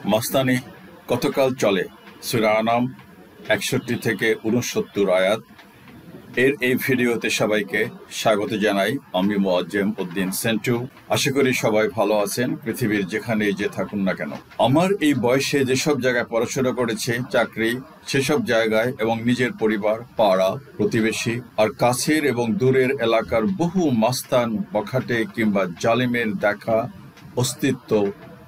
মাস্তানি কতকাল চলে? সূরা আনাম ৬১ থেকে ৬৯ আয়াত। এই ভিডিওতে সবাইকে স্বাগত জানাই। আমি মুআজ্জেম উদ্দিন সেন্টু। আশা করি সবাই ভালো আছেন, পৃথিবীর যেখানেই যে থাকুন না কেন। আমার এই বয়সে যেসব জায়গায় পড়াশোনা করেছে, চাকরি, সেসব জায়গায় এবং নিজের পরিবার, পাড়া, প্রতিবেশী আর কাছের এবং দূরের এলাকার বহু মাস্তান, বখাটে কিংবা জালিমের দেখা অস্তিত্ব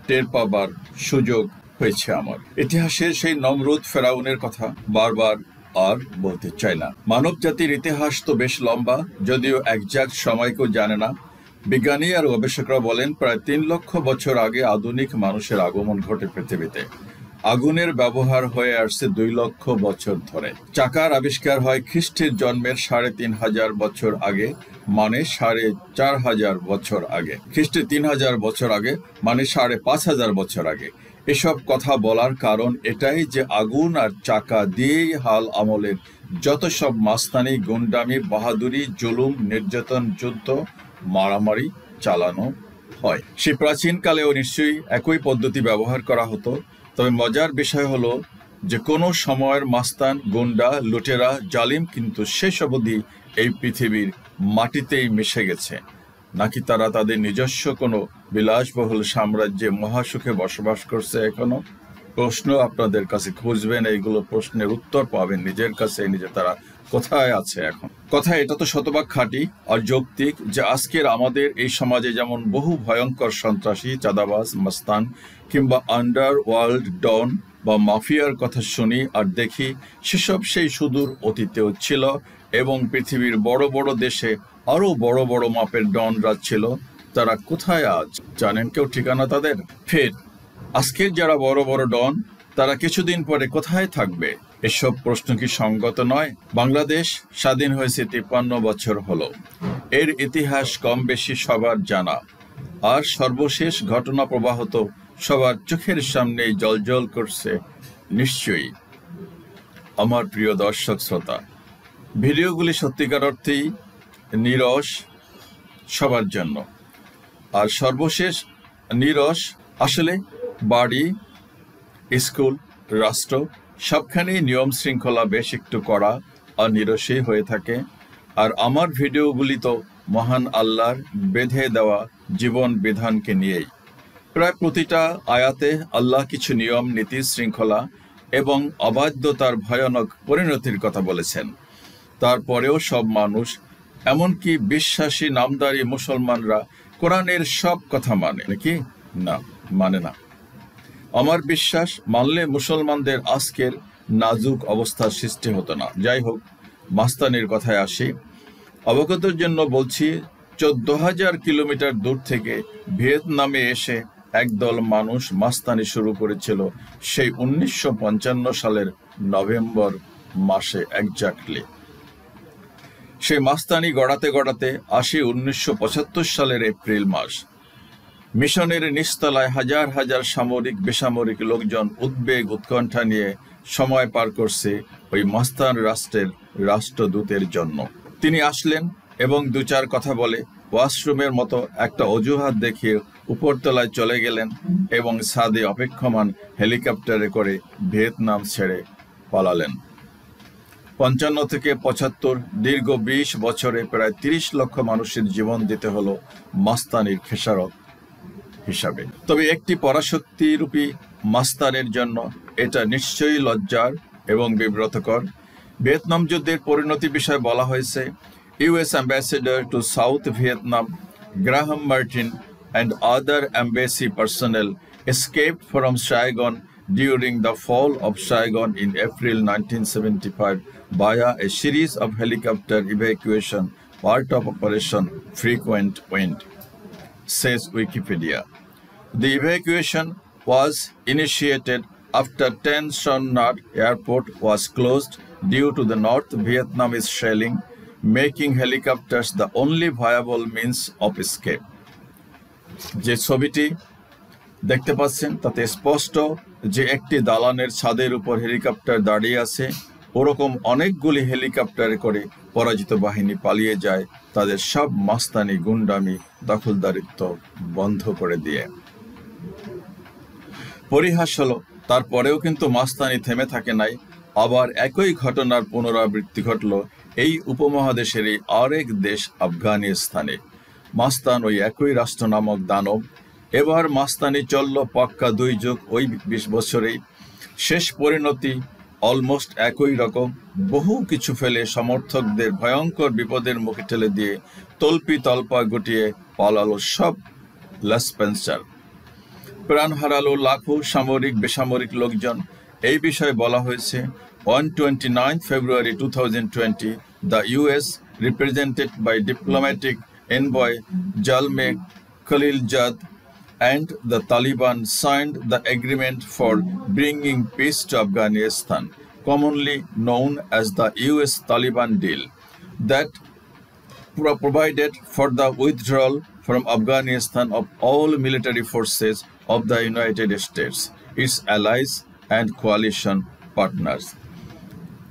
টের পাবার সুযোগ হয়েছে আমার। ইতিহাসের সেই নমরুদ ফেরাউনের কথা বারবার আর বলতে চাই না। মানব জাতির ইতিহাস তো বেশ লম্বা, যদিও একজ্যাক্ট সময় কেউ জানে না। বিজ্ঞানী আর গবেষকরা বলেন প্রায় ৩ লক্ষ বছর আগে আধুনিক মানুষের আগমন ঘটে পৃথিবীতে। আগুনের ব্যবহার হয়ে আসছে ২ লক্ষ বছর ধরে। চাকার আবিষ্কার হয় খ্রিস্টের জন্মের ৩,৫০০ বছর আগে, মানে ৪,৫০০ বছর আগে। খ্রিস্টের ৩,০০০ বছর আগে মানে ৫,৫০০ বছর আগে। এসব কথা বলার কারণ এটাই যে আগুন আর চাকা দিয়েই হাল আমলের যত সব মাস্তানি, গুন্ডামি, বাহাদুরি, জুলুম, নির্যাতন, যুদ্ধ, মারামারি চালানো হয়। সে প্রাচীনকালেও নিশ্চয়ই একই পদ্ধতি ব্যবহার করা হতো। তবে মজার বিষয় হলো যে কোনো সময়ের মাস্তান, গুন্ডা, লুটেরা, জালিম কিন্তু শেষ অবধি এই পৃথিবীর মাটিতেই মিশে গেছে, নাকি তারা তাদের নিজস্ব কোনো বিলাসবহুল সাম্রাজ্যে মহাসুখে বসবাস করছে এখনো? প্রশ্ন আপনাদের কাছে খুঁজবেন, এইগুলো প্রশ্নের উত্তর পাবেন নিজের কাছে, তারা কোথায় আছে এখন। কথা এটা তো শতভাগ খাঁটি আর যৌক্তিক যে আজকের আমাদের এই সমাজে যেমন বহু ভয়ঙ্কর সন্ত্রাসী, চাঁদাবাজ, মাস্তান কিংবা আন্ডারওয়ার্ল্ড ডন বা মাফিয়ার কথা শুনি আর দেখি, সেসব সেই সুদূর অতীতেও ছিল এবং পৃথিবীর বড় বড় দেশে আরো বড় বড় মাপের ডনরা ছিল। তারা কোথায় আজ? জানেন কেউ ঠিকানা তাদের? ফের আজকের যারা বড় বড় ডন, তারা কিছুদিন পরে কোথায় থাকবে? এসব প্রশ্ন কি সঙ্গত নয়? বাংলাদেশ স্বাধীন হয়েছে ৫৩ বছর হলো। এর ইতিহাস কম বেশি সবার জানা, আর সর্বশেষ ঘটনা প্রবাহ তো সবার চোখের সামনেই জ্বলজ্বল করছে নিশ্চয়ই। আমার প্রিয় দর্শক শ্রোতা, ভিডিওগুলি সত্যিকার অর্থেই নিরস সবার জন্য। আর সর্বশেষ নিরস আসলে বাড়ি, স্কুল, রাষ্ট্র সবখানেই নিয়ম শৃঙ্খলা বেশ একটু কড়া আর নিরসই হয়ে থাকে। আর আমার ভিডিওগুলি তো মহান আল্লাহর বেঁধে দেওয়া জীবন বিধানকে নিয়েই। প্রায় প্রতিটা আয়াতে আল্লাহ কিছু নিয়ম, নীতি, শৃঙ্খলা এবং অবাধ্যতার ভয়ানক পরিণতির কথা বলেছেন। তারপরেও সব মানুষ, এমনকি বিশ্বাসী নামদারি মুসলমানরা কোরআনের সব কথা মানে নাকি? না, মানে না। আমার বিশ্বাস মানলে মুসলমানদের আজকের নাজুক অবস্থার সৃষ্টি হতো না। যাই হোক, মাস্তানির কথায় আসি। অবগতের জন্য বলছি, ১৪,০০০ কিলোমিটার দূর থেকে ভিয়েতনামে এসে একদল মানুষ মাস্তানি শুরু করেছিল সেই ১৯৫৫ সালের নভেম্বর মাসে একজাক্টলি। সেই মাস্তানি গড়াতে গড়াতে আসে ১৯৭৫ সালের এপ্রিল মাস। মিশনের নিচতলায় হাজার হাজার সামরিক বেসামরিক লোকজন উদ্বেগ উৎকণ্ঠা নিয়ে সময় পার করছে ওই মাস্তান রাষ্ট্রের রাষ্ট্রদূতের জন্য। তিনি আসলেন এবং ২-৪ কথা বলে ওয়াশরুমের মতো একটা অজুহাত দেখিয়ে উপরতলায় চলে গেলেন এবং ছাদে অপেক্ষমান হেলিকপ্টারে করে ভিয়েতনাম ছেড়ে পালালেন। ৫৫ থেকে ৭৫ দীর্ঘ ২০ বছরে প্রায় ৩০ লক্ষ মানুষের জীবন দিতে হলো মাস্তানির খেসারত হিসাবে। তবে একটি পরাশক্তিরূপী মাস্তানের জন্য এটা নিশ্চয়ই লজ্জার এবং বিব্রতকর। ভিয়েতনাম যুদ্ধের পরিণতি বিষয়ে বলা হয়েছে, US ambassador to South Vietnam Graham Martin and other embassy personnel escaped from Saigon during the fall of Saigon in April 1975 via a series of helicopter evacuation, part of Operation Frequent Wind, says Wikipedia. The evacuation was initiated after Tan Son Nhat Airport was closed due to the North Vietnamese shelling, making helicopters the only viable means of escape. যে ছবিটি দেখতে পাচ্ছেন তাতে স্পষ্ট যে একটি দালানের ছাদের উপর হেলিকপ্টার দাঁড়িয়ে আছে। ওরকম অনেকগুলি হেলিকপ্টারে করে পরাজিত বাহিনী পালিয়ে যায় তাদের সব মাস্তানি, গুন্ডামি, দখলদারিত্ব বন্ধ করে দিয়ে। পরিহাস হলো তারপরেও কিন্তু মাস্তানি থেমে থাকে নাই। আবার একই ঘটনার পুনরাবৃত্তি ঘটল এই উপমহাদেশেরই আরেক দেশ আফগানিস্তানে। মাস্তান ওই একই রাষ্ট্র নামক দানব। এবার মাস্তানি চলল পাক্কা 2 যুগ, ওই 20 বছরেই। শেষ পরিণতি অলমোস্ট একই রকম। বহু কিছু ফেলে সমর্থকদের ভয়ঙ্কর বিপদের মুখে ঠেলে দিয়ে তল্পি তল্পা গুটিয়ে পালালো সব লেসপেন্সার। প্রাণ হারালো লাখো সামরিক বেসামরিক লোকজন। এই বিষয়ে বলা হয়েছে, on 29 February 2020, the US, represented by diplomatic envoy Zalmay Khalilzad, and the Taliban signed the agreement for bringing peace to Afghanistan, commonly known as the US-Taliban deal, that provided for the withdrawal from Afghanistan of all military forces of the United States, its allies and coalition partners.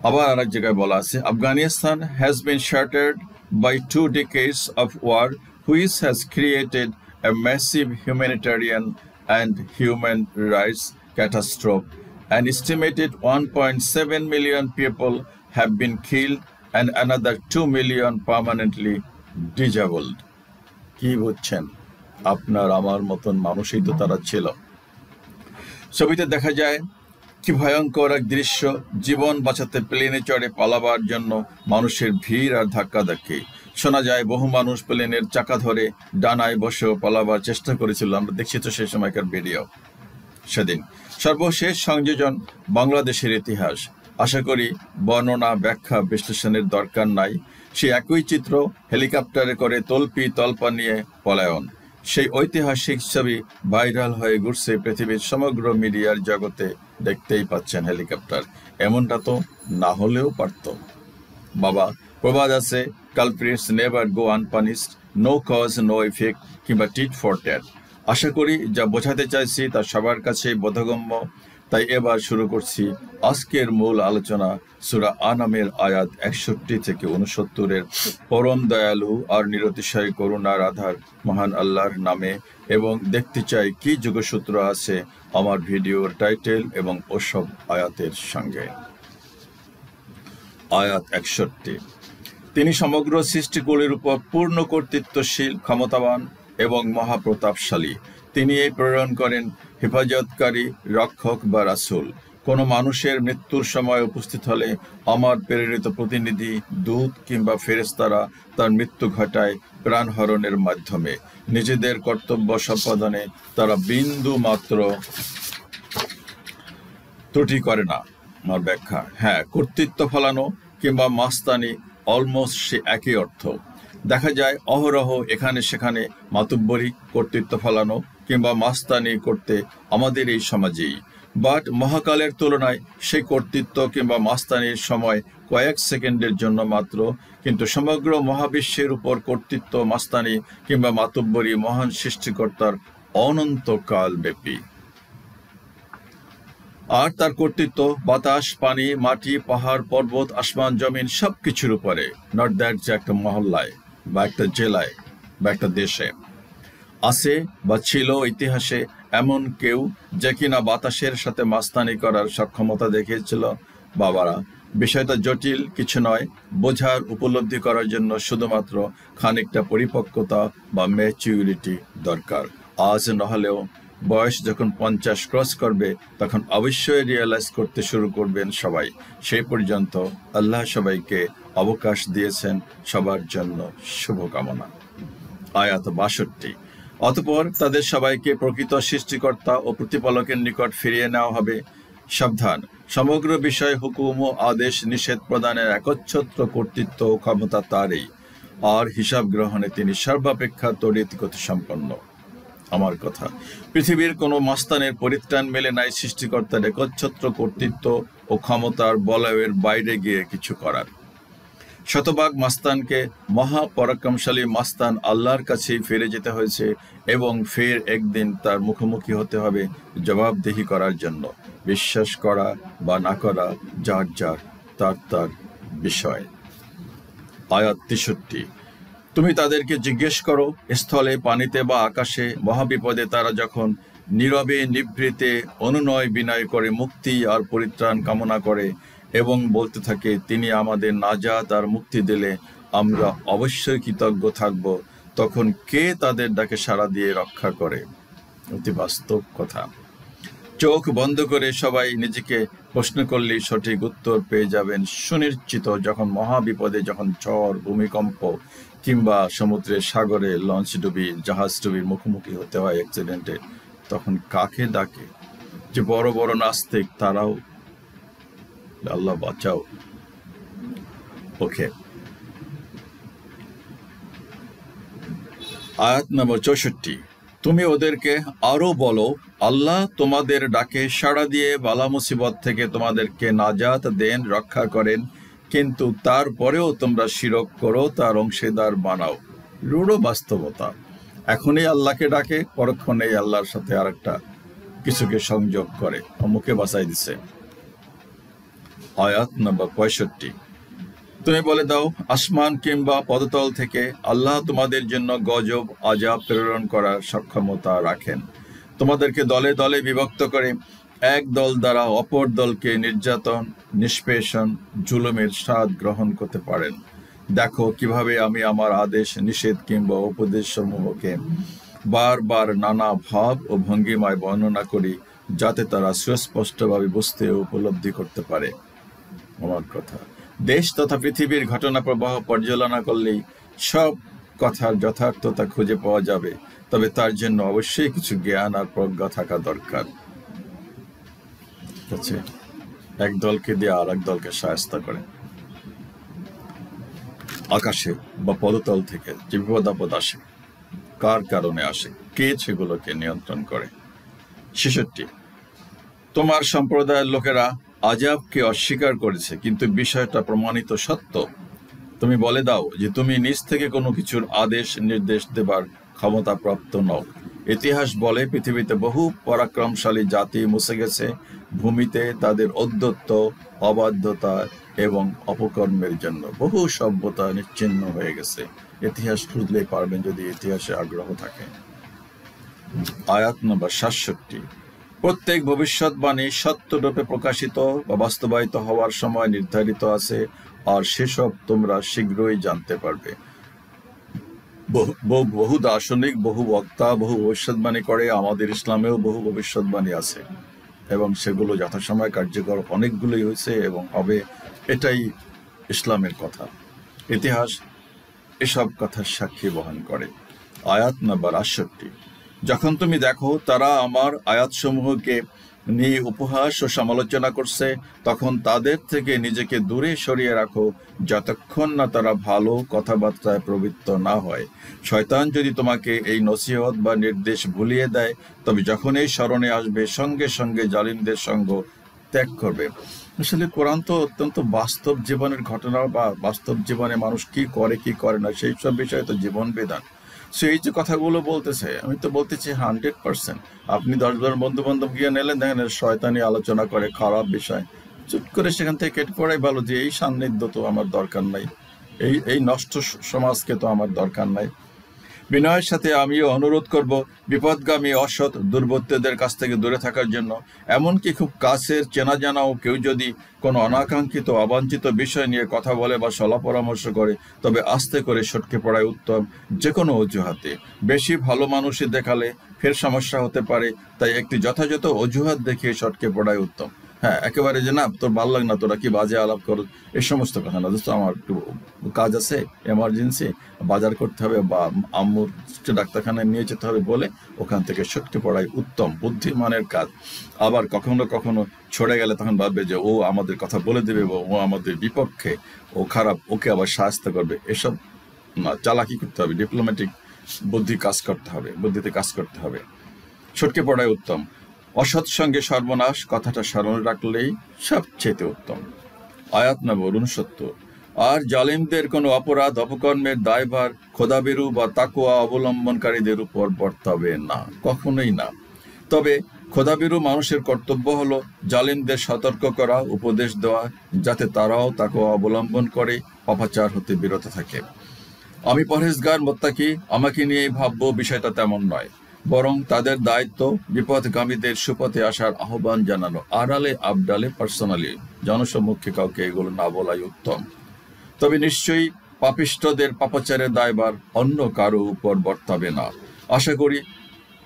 আবার আরেক জায়গায় বলা আছে, Afghanistan has been shattered by 2 decades of war, which has created a massive humanitarian and human rights catastrophe. An estimated 1.7 million people have been killed and another 2 million permanently disabled. কি বুঝছেন? আপনার আমার মতন মানুষই তো তারা ছিল। ছবিতে দেখা যায় কি ভয়ঙ্কর এক দৃশ্য। জীবন বাঁচাতে প্লেনে চড়ে পালাবার জন্য মানুষের ভিড় আর ধাক্কাধাক্কি। শোনা যায় বহু মানুষ প্লেনের চাকা ধরে ডানায় বসেও পালাবার চেষ্টা করেছিল। আমরা দেখছি তো সেই সময়কার ভিডিও সেদিন। সর্বশেষ সংযোজন বাংলাদেশের ইতিহাস। আশা করি বর্ণনা ব্যাখ্যা বিশ্লেষণের দরকার নাই। সেই একই চিত্র হেলিকপ্টারে করে তল্পি তল্পা নিয়ে পলায়ন। সেই ঐতিহাসিক ছবি ভাইরাল হয়ে ঘুরছে পৃথিবীর সমগ্র মিডিয়ার জগতে। দেখতেই পাচ্ছেন হেলিকপ্টার। এমনটা তো না হলেও পারত। বাবা, প্রবাদ আছে, culprits never go unpunished, no cause no effect, কিংবা টিট ফর ট্যাট। আশা করি যা বোঝাতে চাইছি তা সবার কাছে বোধগম্য। তাই এবার শুরু করছি আজকের মূল আলোচনা। সূরা আনামের আয়াত 61 থেকে 69-এর পরম দয়ালু আর নিরতিশয় করুণার আধার মহান আল্লাহর নামে, এবং দেখতে চাই কি যোগসূত্র আছে আমার ভিডিওর টাইটেল এবং ওসব আয়াতের সঙ্গে। আয়াত 61। তিনি সমগ্র সৃষ্টিকুলের উপর পূর্ণ কর্তৃত্বশীল, ক্ষমতাবান এবং মহাপ্রতাপশালী। তিনি এই প্রেরণ করেন হেফাজতকারী, রক্ষক বা রাসূল। কোনো মানুষের মৃত্যুর সময় উপস্থিত হলে আমার প্রেরিত প্রতিনিধি, দূত কিংবা ফেরেশতারা তার মৃত্যু ঘটায় প্রাণহরণের মাধ্যমে। নিজেদের কর্তব্য সম্পাদনে তারা বিন্দু মাত্র ত্রুটি করে না। আমার ব্যাখ্যা, হ্যাঁ, কর্তৃত্ব ফলানো কিংবা মাস্তানি অলমোস্ট সে একই অর্থ। দেখা যায় অহরহ এখানে সেখানে মাতুব্বরি, কর্তৃত্ব ফলানো কিংবা মাস্তানি করতে আমাদের এই সমাজেই। বাট মহাকালের তুলনায় সেই কর্তৃত্ব কিংবা মাস্তানির সময় কয়েক সেকেন্ডের জন্য মাত্র, কিন্তু সমগ্র মহাবিশ্বের উপর কর্তৃত্ব, মাস্তানি কিংবা মাতুব্বরি মহান সৃষ্টিকর্তার অনন্তকাল ব্যাপী। আর তার কর্তৃত্ব বাতাস, পানি, মাটি, পাহাড়, পর্বত, আসমান, জমিন সবকিছুর উপরে। নট দ্যাট যে একটা মহল্লায় বা একটা জেলায় বা একটা দেশে। আছে বা ছিল ইতিহাসে এমন কেউ যে কিনা বাতাসের সাথে মাস্তানি করার সক্ষমতা দেখিয়েছিল? বাবারা, বিষয়টা জটিল কিছু নয়। বোঝার, উপলব্ধি করার জন্য শুধুমাত্র খানিকটা পরিপক্কতা বা ম্যাচিউরিটি দরকার। আজ নহলেও বয়স যখন 50 ক্রস করবে তখন অবশ্যই রিয়েলাইজ করতে শুরু করবেন সবাই। সেই পর্যন্ত আল্লাহ সবাইকে অবকাশ দিয়েছেন। সবার জন্য শুভকামনা। আয়াত 62। অতঃপর তাদের সবাইকে প্রকৃত সৃষ্টিকর্তা ও প্রতিপালকের নিকট ফিরিয়ে নেওয়া হবে। সাবধান, সমগ্র বিষয় হুকুম ও আদেশ নিষেধ প্রদানের একচ্ছত্র কর্তৃত্ব ও ক্ষমতা তারই, আর হিসাব গ্রহণে তিনি সর্বাপেক্ষা তড়িৎ গতিসম্পন্ন। আমার কথা, পৃথিবীর কোনো মাস্তানের পরিত্রাণ মেলে নাই সৃষ্টিকর্তার একচ্ছত্র কর্তৃত্ব ও ক্ষমতার বলয়ের বাইরে গিয়ে কিছু করার। শতভাগ মাস্তানকে মহাপরাক্রমশালী মাস্তান আল্লাহর কাছেই ফিরে যেতে হয়েছে, এবং ফের একদিন তার মুখোমুখি হতে হবে জবাবদিহি করার জন্য। বিশ্বাস করা বা না করা যার যার, তার তার বিষয়। আয়াত 63। তুমি তাদেরকে জিজ্ঞেস করো, স্থলে, পানিতে বা আকাশে মহাবিপদে তারা যখন নীরবে নিভৃতে অনুনয় বিনয় করে মুক্তি আর পরিত্রাণ কামনা করে এবং বলতে থাকে, তিনি আমাদের নাজাত আর মুক্তি দিলে আমরা অবশ্যই কৃতজ্ঞ থাকব। তখন কে তাদের ডাকে সাড়া দিয়ে রক্ষা করে? অতি বাস্তব কথা। চোখ বন্ধ করে সবাই নিজেকে প্রশ্ন করলেই সঠিক উত্তর পেয়ে যাবেন সুনিশ্চিত। যখন মহাবিপদে, যখন ঝড়, ভূমিকম্প কিংবা সমুদ্রে, সাগরে লঞ্চ ডুবি, জাহাজ ডুবির মুখোমুখি হতে হয় অ্যাক্সিডেন্টে, তখন কাকে ডাকে? যে বড় বড় নাস্তিক, তারাও আল্লাহ বাঁচাও। ওকে, আয়াত নম্বর 64। তুমি ওদেরকে আরো বলো, আল্লাহ তোমাদের ডাকে সাড়া দিয়ে বালা মুসিবত থেকে তোমাদেরকে নাজাত দেন, রক্ষা করেন, কিন্তু তারপরেও তোমরা শিরক করো, তার অংশীদার বানাও। রূঢ় বাস্তবতা। এখনই আল্লাহকে ডাকে, পরক্ষণেই আল্লাহর সাথে আরেকটা কিছুকে সংযোগ করে, অমুকে বাঁচাই দিছে। আয়াত নম্বর 65। তুমি বলে দাও, আসমান কিংবা পদতল থেকে আল্লাহ তোমাদের জন্য গজব, আযাব প্রেরণ করার সক্ষমতা রাখেন। তোমাদেরকে দলে দলে বিভক্ত করে এক দল দ্বারা অপর দলকে নির্যাতন, নিষ্পেষণ, জুলুমের স্বাদ গ্রহণ করতে পারেন। দেখো কিভাবে আমি আমার আদেশ, নিষেধ কিংবা উপদেশ সমূহকে বারবার নানা ভাব ও ভঙ্গিমায় বর্ণনা করি, যাতে তারা সুস্পষ্টভাবে বুঝতে ও উপলব্ধি করতে পারে আমার কথা। দেশ তথা পৃথিবীর ঘটনা প্রবাহ পর্যালোচনা করলেই সব কথার যথার্থতা খুঁজে পাওয়া যাবে, তবে তার জন্য অবশ্যই কিছু জ্ঞান আর প্রজ্ঞা থাকা দরকার। এক দলকে দিয়ে আর এক দলকে শায়েস্তা করে। আকাশে বা পদতল থেকে যে বিপদ আপদ আসে, কার কারণে আসে, কে সেগুলোকে নিয়ন্ত্রণ করে? 66। তোমার সম্প্রদায়ের লোকেরা আযাবকে অস্বীকার করেছে, কিন্তু বিষয়টা প্রমাণিত সত্য। তুমি বলে দাও যে তুমি নিজ থেকে কোনো কিছুর আদেশ নির্দেশ দেবার ক্ষমতা প্রাপ্ত নও। ইতিহাস বলে পৃথিবীতে বহু পরাক্রমশালী জাতি মুছে গেছে ভূমিতে তাদের ঔদ্ধত্য, অবাধ্যতা এবং অপকর্মের জন্য। বহু সভ্যতা নিশ্চিহ্ন হয়ে গেছে। ইতিহাস খুঁজলেই পারবেন যদি ইতিহাসে আগ্রহ থাকে। আয়াত নম্বর 67। প্রত্যেক ভবিষ্যৎবাণী সত্যরূপে প্রকাশিত বা বাস্তবায়িত হওয়ার সময় নির্ধারিত আছে, আর সেসব তোমরা শীঘ্রই জানতে পারবে। বহু দার্শনিক, বহু বক্তা বহু ভবিষ্যৎবাণী করে। আমাদের ইসলামেও বহু ভবিষ্যৎবাণী আছে এবং সেগুলো যথাসময় কার্যকর অনেকগুলোই হয়েছে এবং হবে। এটাই ইসলামের কথা। ইতিহাস এসব কথার সাক্ষী বহন করে। আয়াত নম্বর 68। যখন তুমি দেখো তারা আমার আয়াতসমূহকে নিয়ে উপহাস ও সমালোচনা করছে, তখন তাদের থেকে নিজেকে দূরে সরিয়ে রাখো, যতক্ষণ না তারা ভালো কথাবার্তায় প্রবৃত্ত না হয়। শয়তান যদি তোমাকে এই নসিহত বা নির্দেশ ভুলিয়ে দেয়, তবে যখন এই স্মরণে আসবে, সঙ্গে সঙ্গে জালিমদের সঙ্গ ত্যাগ করবে। আসলে কোরআন তো অত্যন্ত বাস্তব জীবনের ঘটনা, বা বাস্তব জীবনে মানুষ কি করে কি করে না সেই সব বিষয়ে তো জীবন বিধান। সো এই যে কথাগুলো বলতেছে, আমি তো বলতেছি 100%। আপনি 10 জন বন্ধু বান্ধব গিয়ে নিলেন, দেখেন শয়তানি আলোচনা করে খারাপ বিষয়, চুপ করে সেখান থেকে কেটে পড়াই ভালো। যে এই সান্নিধ্য তো আমার দরকার নাই, এই নষ্ট সমাজকে তো আমার দরকার নাই। বিনয়ের সাথে আমিও অনুরোধ করব বিপদগামী, অসৎ, দুর্বৃত্তদের কাছ থেকে দূরে থাকার জন্য। এমনকি খুব কাছের চেনা জানাও কেউ যদি কোনো অনাকাঙ্ক্ষিত, অবাঞ্ছিত বিষয় নিয়ে কথা বলে বা সলা পরামর্শ করে, তবে আস্তে করে সটকে পড়াই উত্তম, যে কোনো অজুহাতে। বেশি ভালো মানুষই দেখালে ফের সমস্যা হতে পারে, তাই একটি যথাযথ অজুহাত দেখিয়ে সটকে পড়াই উত্তম। হ্যাঁ, একেবারে যে না তোর ভালো লাগে না, তোরা কি বাজে আলাপ করো, এই সমস্ত কথা না। দোস্ত আমার একটু কাজ আছে, এমার্জেন্সি, বাজার করতে হবে বা আম্মুর ডাক্তারখানায় নিয়ে যেতে হবে বলে ওখান থেকে সটকে পড়াই উত্তম, বুদ্ধিমানের কাজ। আবার কখনো কখনো ছড়ে গেলে তখন ভাববে যে ও আমাদের কথা বলে দেবে, ও আমাদের বিপক্ষে, ও খারাপ, ওকে আবার সাহায্য করবে। এসব না, চালাকি করতে হবে, ডিপ্লোম্যাটিক বুদ্ধি কাজ করতে হবে, বুদ্ধিতে কাজ করতে হবে। সটকে পড়াই উত্তম। অসৎ সঙ্গে সর্বনাশ কথাটা স্মরণে রাখলেই সবচেয়ে উত্তম। আয়াত নম্বর 69। আর জালিমদের কোনো অপরাধ, অপকর্মের দায়ভার খোদাভীরু বা তাকওয়া অবলম্বনকারীদের উপর বর্তাবে না, কখনোই না। তবে খোদাভীরু মানুষের কর্তব্য হলো জালিমদের সতর্ক করা, উপদেশ দেওয়া, যাতে তারাও তাকওয়া অবলম্বন করে পাপাচার হতে বিরত থাকে। আমি পরহেজগার, মুত্তাকি, আমাকে নিয়েই ভাববো, বিষয়টা তেমন নয়। বরং তাদের দায়িত্ব বিপথগামীদের সুপথে আসার আহ্বান জানানো, আড়ালে আবডালে পার্সোনালি, জনসম্মুখে কাউকে এগুলো না বলাই উত্তম। তবে নিশ্চয়ই পাপিষ্ঠদের পাপাচারের দায়ভার অন্য কারো উপর বর্তাবে না। আশা করি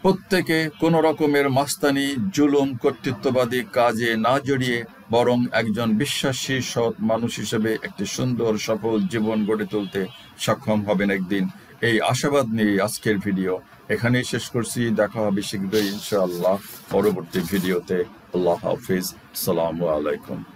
প্রত্যেকে কোনো রকমের মাস্তানি, জুলুম, কর্তৃত্ববাদী কাজে না জড়িয়ে বরং একজন বিশ্বাসী সৎ মানুষ হিসেবে একটি সুন্দর সফল জীবন গড়ে তুলতে সক্ষম হবেন একদিন। এই আশাবাদ নিয়ে আজকের ভিডিও এখানেই শেষ করছি। দেখা হবে শীঘ্রই ইনশাআল্লাহ পরবর্তী ভিডিওতে। আল্লাহ হাফিজ। আসসালামু আলাইকুম।